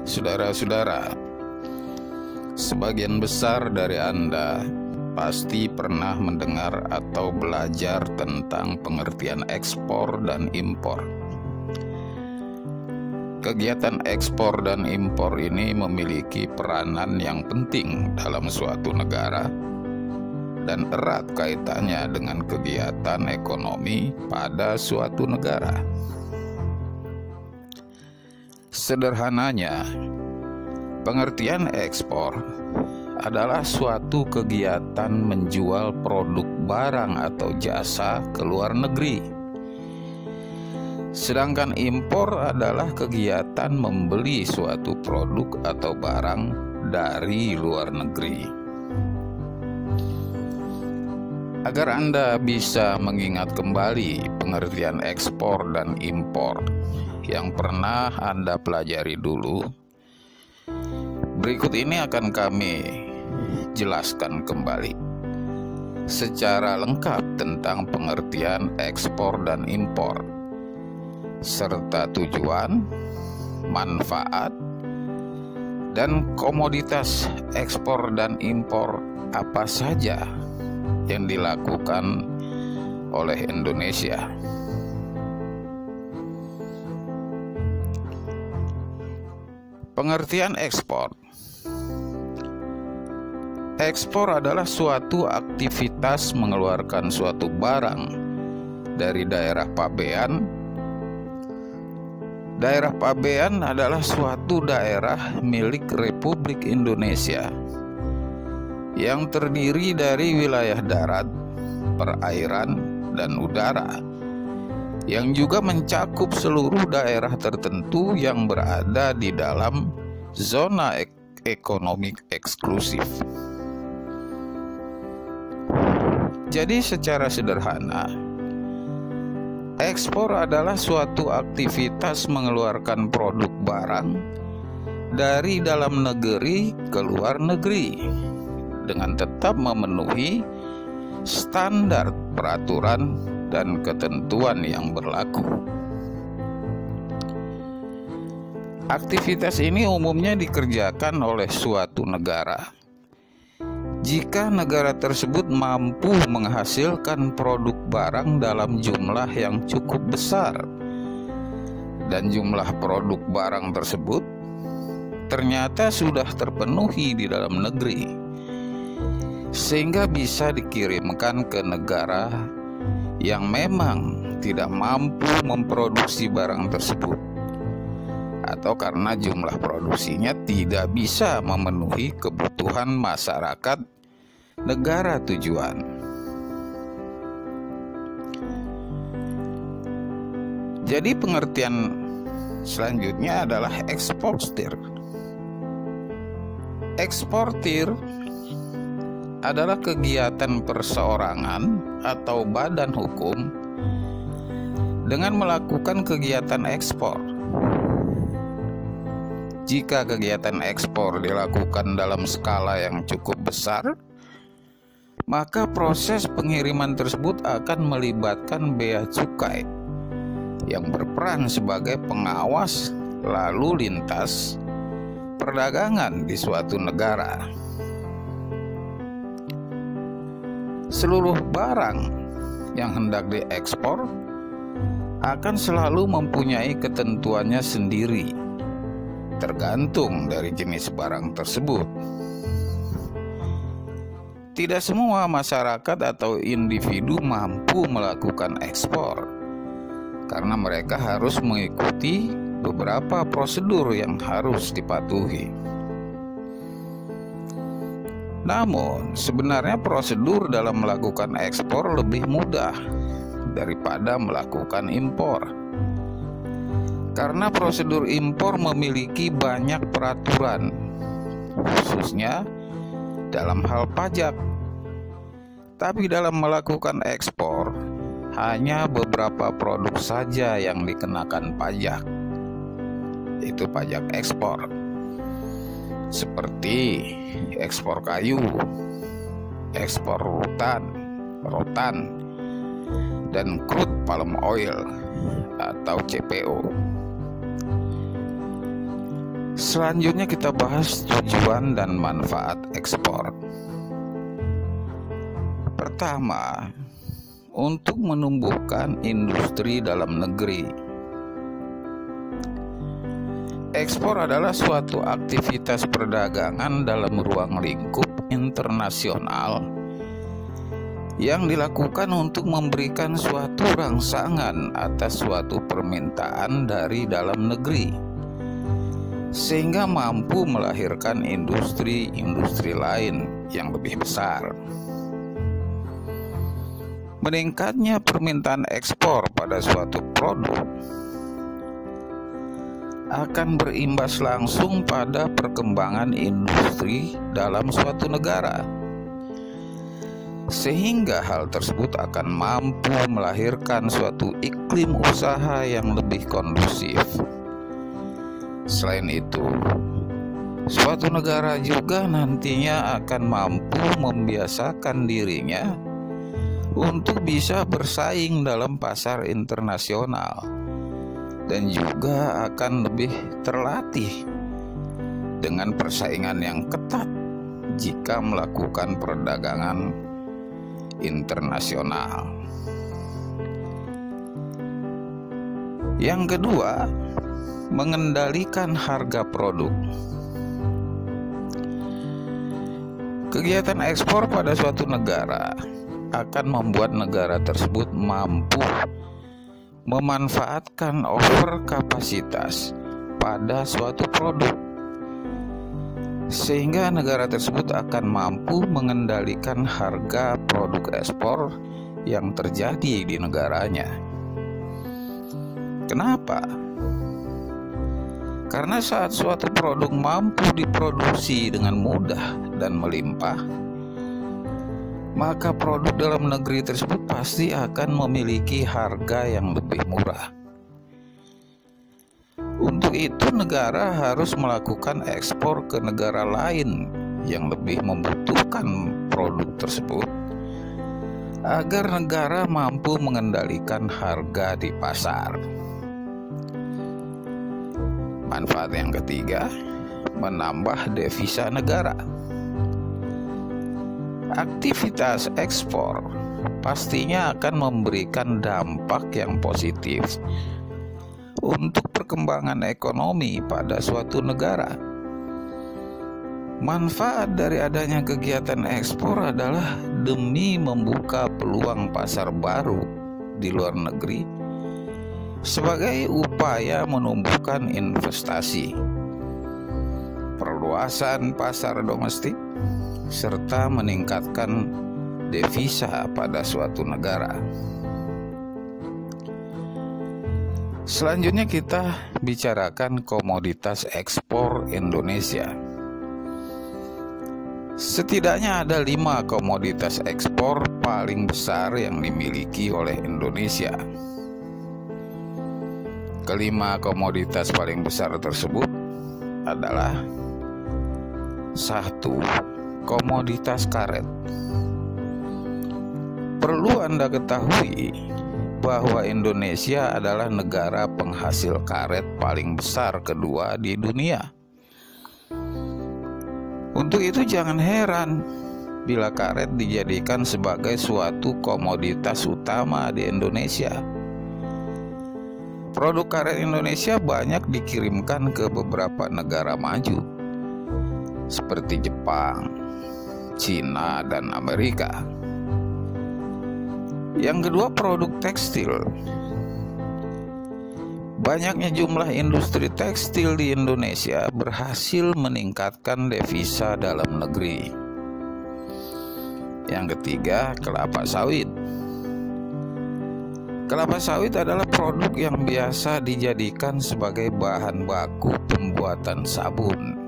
Saudara-saudara, sebagian besar dari Anda pasti pernah mendengar atau belajar tentang pengertian ekspor dan impor. Kegiatan ekspor dan impor ini memiliki peranan yang penting dalam suatu negara dan erat kaitannya dengan kegiatan ekonomi pada suatu negara. Sederhananya, pengertian ekspor adalah suatu kegiatan menjual produk barang atau jasa ke luar negeri. Sedangkan impor adalah kegiatan membeli suatu produk atau barang dari luar negeri. Agar Anda bisa mengingat kembali pengertian ekspor dan impor yang pernah Anda pelajari dulu, berikut ini akan kami jelaskan kembali secara lengkap tentang pengertian ekspor dan impor, serta tujuan, manfaat, dan komoditas ekspor dan impor apa saja yang dilakukan oleh Indonesia. Pengertian ekspor. Ekspor adalah suatu aktivitas mengeluarkan suatu barang dari daerah pabean. Daerah pabean adalah suatu daerah milik Republik Indonesia yang terdiri dari wilayah darat, perairan, dan udara, yang juga mencakup seluruh daerah tertentu yang berada di dalam zona ekonomi eksklusif. Jadi secara sederhana, ekspor adalah suatu aktivitas mengeluarkan produk barang dari dalam negeri ke luar negeri dengan tetap memenuhi standar peraturan dan ketentuan yang berlaku. Aktivitas ini umumnya dikerjakan oleh suatu negara jika negara tersebut mampu menghasilkan produk barang dalam jumlah yang cukup besar dan jumlah produk barang tersebut ternyata sudah terpenuhi di dalam negeri sehingga bisa dikirimkan ke negara yang memang tidak mampu memproduksi barang tersebut, atau karena jumlah produksinya tidak bisa memenuhi kebutuhan masyarakat negara tujuan. Jadi pengertian selanjutnya adalah eksportir. Eksportir adalah kegiatan perseorangan atau badan hukum dengan melakukan kegiatan ekspor. Jika kegiatan ekspor dilakukan dalam skala yang cukup besar, maka proses pengiriman tersebut akan melibatkan bea cukai yang berperan sebagai pengawas lalu lintas perdagangan di suatu negara. Seluruh barang yang hendak diekspor akan selalu mempunyai ketentuannya sendiri, tergantung dari jenis barang tersebut. Tidak semua masyarakat atau individu mampu melakukan ekspor, karena mereka harus mengikuti beberapa prosedur yang harus dipatuhi. Namun, sebenarnya prosedur dalam melakukan ekspor lebih mudah daripada melakukan impor. Karena prosedur impor memiliki banyak peraturan, khususnya dalam hal pajak. Tapi dalam melakukan ekspor, hanya beberapa produk saja yang dikenakan pajak, yaitu pajak ekspor. Seperti ekspor kayu, ekspor rotan, dan crude palm oil atau CPO. Selanjutnya kita bahas tujuan dan manfaat ekspor. Pertama, untuk menumbuhkan industri dalam negeri. Ekspor adalah suatu aktivitas perdagangan dalam ruang lingkup internasional yang dilakukan untuk memberikan suatu rangsangan atas suatu permintaan dari dalam negeri, sehingga mampu melahirkan industri-industri lain yang lebih besar. Meningkatnya permintaan ekspor pada suatu produk akan berimbas langsung pada perkembangan industri dalam suatu negara, sehingga hal tersebut akan mampu melahirkan suatu iklim usaha yang lebih kondusif. Selain itu, suatu negara juga nantinya akan mampu membiasakan dirinya untuk bisa bersaing dalam pasar internasional, dan juga akan lebih terlatih dengan persaingan yang ketat jika melakukan perdagangan internasional. Yang kedua, mengendalikan harga produk. Kegiatan ekspor pada suatu negara akan membuat negara tersebut mampu memanfaatkan overkapasitas pada suatu produk, sehingga negara tersebut akan mampu mengendalikan harga produk ekspor yang terjadi di negaranya. Kenapa? Karena saat suatu produk mampu diproduksi dengan mudah dan melimpah, maka produk dalam negeri tersebut pasti akan memiliki harga yang lebih murah. Untuk itu, negara harus melakukan ekspor ke negara lain yang lebih membutuhkan produk tersebut, agar negara mampu mengendalikan harga di pasar. Manfaat yang ketiga, menambah devisa negara. Aktivitas ekspor pastinya akan memberikan dampak yang positif untuk perkembangan ekonomi pada suatu negara. Manfaat dari adanya kegiatan ekspor adalah demi membuka peluang pasar baru di luar negeri sebagai upaya menumbuhkan investasi, perluasan pasar domestik, serta meningkatkan devisa pada suatu negara. Selanjutnya kita bicarakan komoditas ekspor Indonesia. Setidaknya ada 5 komoditas ekspor paling besar yang dimiliki oleh Indonesia. Kelima komoditas paling besar tersebut adalah: 1. Komoditas karet. Perlu Anda ketahui bahwa Indonesia adalah negara penghasil karet paling besar kedua di dunia. Untuk itu jangan heran bila karet dijadikan sebagai suatu komoditas utama di Indonesia. Produk karet Indonesia banyak dikirimkan ke beberapa negara maju seperti Jepang, Cina, dan Amerika. Yang kedua, produk tekstil. Banyaknya jumlah industri tekstil di Indonesia berhasil meningkatkan devisa dalam negeri. Yang ketiga, kelapa sawit. Kelapa sawit adalah produk yang biasa dijadikan sebagai bahan baku pembuatan sabun,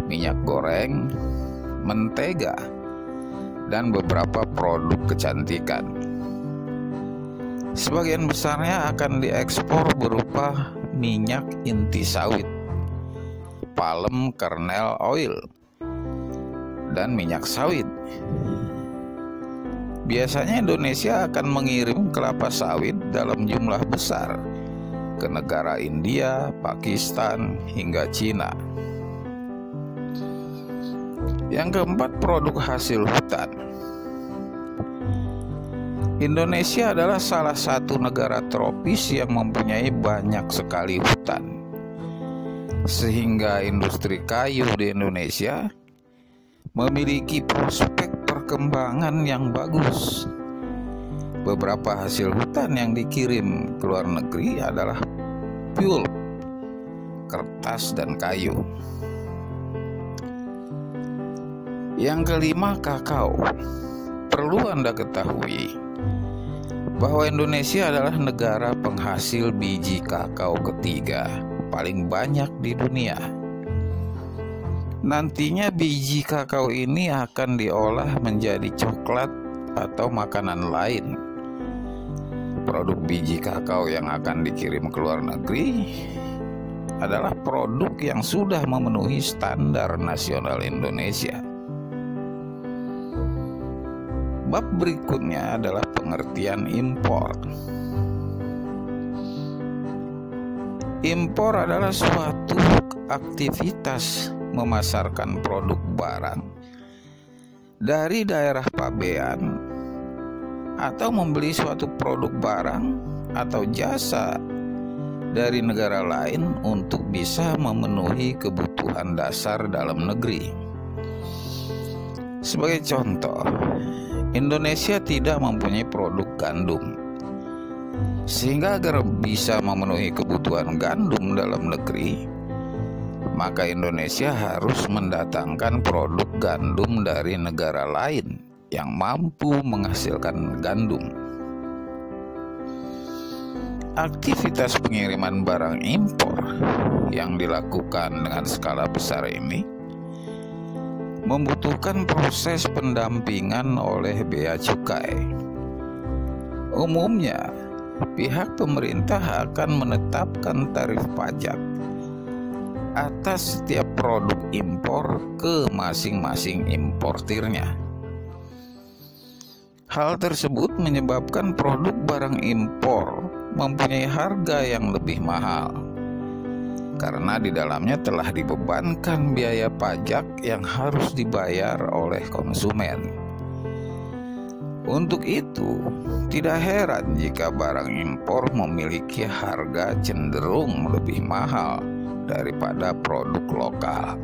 minyak goreng, mentega, dan beberapa produk kecantikan. Sebagian besarnya akan diekspor berupa minyak inti sawit, palm kernel oil, dan minyak sawit. Biasanya Indonesia akan mengirim kelapa sawit dalam jumlah besar ke negara India, Pakistan, hingga Cina. Yang keempat, produk hasil hutan. Indonesia adalah salah satu negara tropis yang mempunyai banyak sekali hutan, sehingga industri kayu di Indonesia memiliki prospek perkembangan yang bagus. Beberapa hasil hutan yang dikirim ke luar negeri adalah pulp, kertas, dan kayu. Yang kelima, kakao. Perlu Anda ketahui bahwa Indonesia adalah negara penghasil biji kakao ketiga paling banyak di dunia. Nantinya biji kakao ini akan diolah menjadi coklat atau makanan lain. Produk biji kakao yang akan dikirim ke luar negeri adalah produk yang sudah memenuhi standar nasional Indonesia. Bab berikutnya adalah pengertian impor. Impor adalah suatu aktivitas memasarkan produk barang dari daerah pabean atau membeli suatu produk barang atau jasa dari negara lain untuk bisa memenuhi kebutuhan dasar dalam negeri. Sebagai contoh, Indonesia tidak mempunyai produk gandum, sehingga agar bisa memenuhi kebutuhan gandum dalam negeri, maka Indonesia harus mendatangkan produk gandum dari negara lain yang mampu menghasilkan gandum. Aktivitas pengiriman barang impor yang dilakukan dengan skala besar ini membutuhkan proses pendampingan oleh bea cukai. Umumnya, pihak pemerintah akan menetapkan tarif pajak atas setiap produk impor ke masing-masing importirnya. Hal tersebut menyebabkan produk barang impor mempunyai harga yang lebih mahal, karena di dalamnya telah dibebankan biaya pajak yang harus dibayar oleh konsumen. Untuk itu, tidak heran jika barang impor memiliki harga cenderung lebih mahal daripada produk lokal.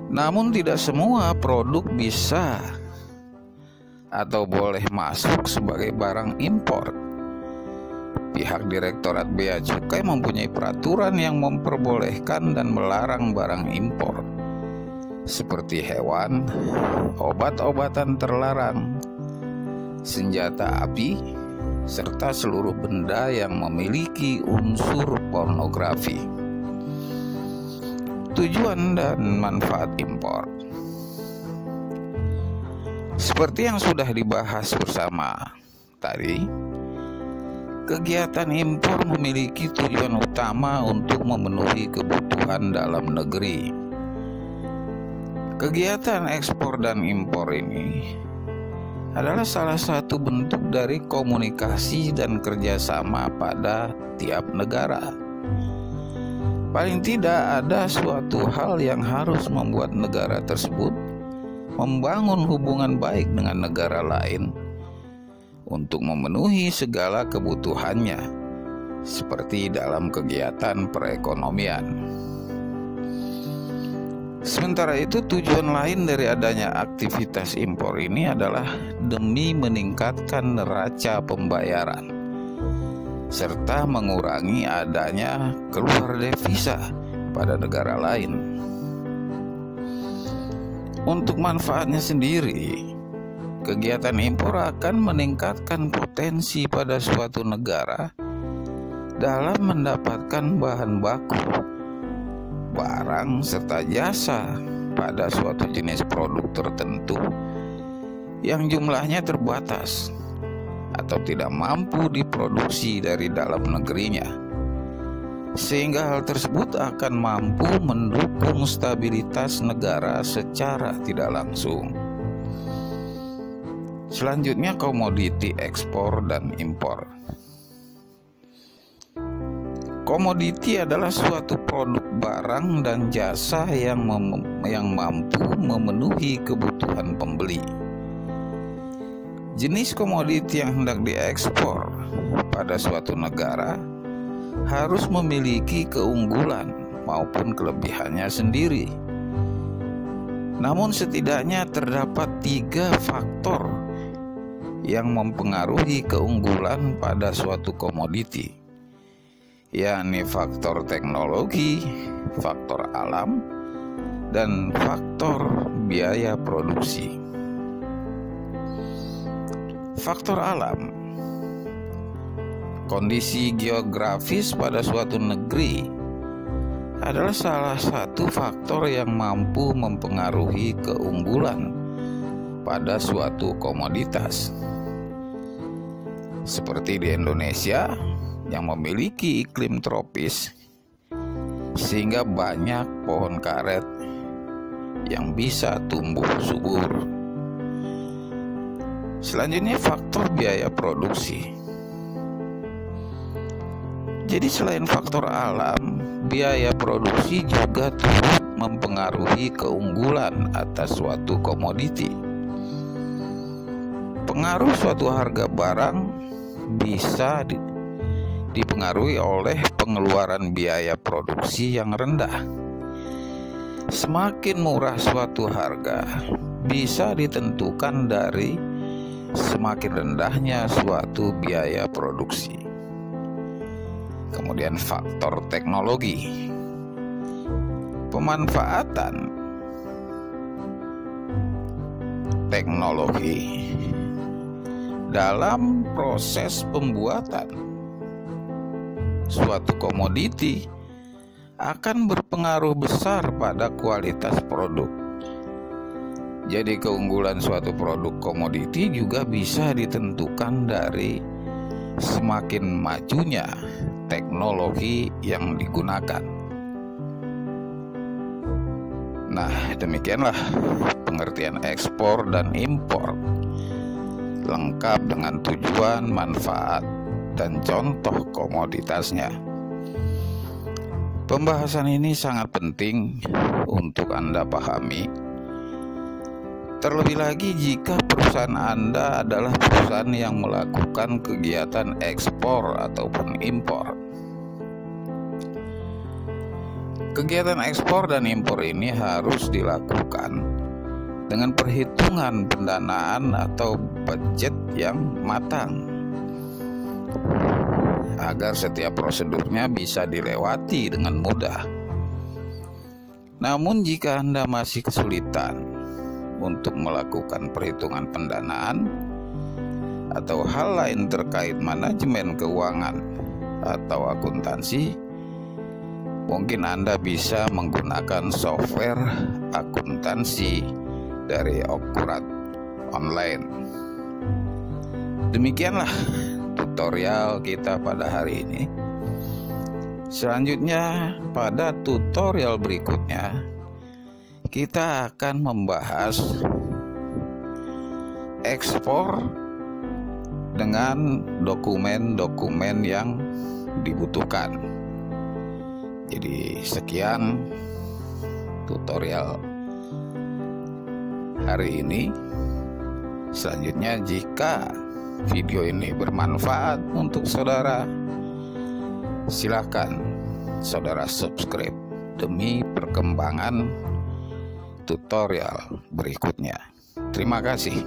Namun tidak semua produk bisa atau boleh masuk sebagai barang impor. Pihak Direktorat Bea Cukai mempunyai peraturan yang memperbolehkan dan melarang barang impor, seperti hewan, obat-obatan terlarang, senjata api, serta seluruh benda yang memiliki unsur pornografi. Tujuan dan manfaat impor. Seperti yang sudah dibahas bersama tadi, kegiatan impor memiliki tujuan utama untuk memenuhi kebutuhan dalam negeri. Kegiatan ekspor dan impor ini adalah salah satu bentuk dari komunikasi dan kerjasama pada tiap negara. Paling tidak ada suatu hal yang harus membuat negara tersebut membangun hubungan baik dengan negara lain untuk memenuhi segala kebutuhannya, seperti dalam kegiatan perekonomian. Sementara itu, tujuan lain dari adanya aktivitas impor ini adalah demi meningkatkan neraca pembayaran serta mengurangi adanya keluar devisa pada negara lain. Untuk manfaatnya sendiri, kegiatan impor akan meningkatkan potensi pada suatu negara dalam mendapatkan bahan baku, barang, serta jasa pada suatu jenis produk tertentu yang jumlahnya terbatas atau tidak mampu diproduksi dari dalam negerinya, sehingga hal tersebut akan mampu mendukung stabilitas negara secara tidak langsung. Selanjutnya, komoditi ekspor dan impor. Komoditi adalah suatu produk barang dan jasa yang mampu memenuhi kebutuhan pembeli. Jenis komoditi yang hendak diekspor pada suatu negara harus memiliki keunggulan maupun kelebihannya sendiri. Namun setidaknya terdapat 3 faktor yang mempengaruhi keunggulan pada suatu komoditi, yakni faktor teknologi, faktor alam, dan faktor biaya produksi. Faktor alam, kondisi geografis pada suatu negeri adalah salah satu faktor yang mampu mempengaruhi keunggulan pada suatu komoditas. Seperti di Indonesia yang memiliki iklim tropis, sehingga banyak pohon karet yang bisa tumbuh subur. Selanjutnya faktor biaya produksi. Jadi selain faktor alam, biaya produksi juga turut mempengaruhi keunggulan atas suatu komoditi. Pengaruh suatu harga barang bisa dipengaruhi oleh pengeluaran biaya produksi yang rendah. Semakin murah suatu harga bisa ditentukan dari semakin rendahnya suatu biaya produksi. Kemudian faktor teknologi, pemanfaatan teknologi dalam proses pembuatan suatu komoditi akan berpengaruh besar pada kualitas produk. Jadi keunggulan suatu produk komoditi juga bisa ditentukan dari semakin majunya teknologi yang digunakan. Nah, demikianlah pengertian ekspor dan impor, lengkap dengan tujuan, manfaat, dan contoh komoditasnya. Pembahasan ini sangat penting untuk Anda pahami, terlebih lagi jika perusahaan Anda adalah perusahaan yang melakukan kegiatan ekspor ataupun impor. Kegiatan ekspor dan impor ini harus dilakukan dengan perhitungan pendanaan atau budget yang matang, agar setiap prosedurnya bisa dilewati dengan mudah. Namun jika Anda masih kesulitan untuk melakukan perhitungan pendanaan atau hal lain terkait manajemen keuangan atau akuntansi, mungkin Anda bisa menggunakan software akuntansi dari Okurat Online. Demikianlah tutorial kita pada hari ini. Selanjutnya, pada tutorial berikutnya kita akan membahas ekspor dengan dokumen-dokumen yang dibutuhkan. Jadi sekian tutorial hari ini. Selanjutnya, jika video ini bermanfaat untuk saudara, silakan saudara subscribe demi perkembangan tutorial berikutnya. Terima kasih.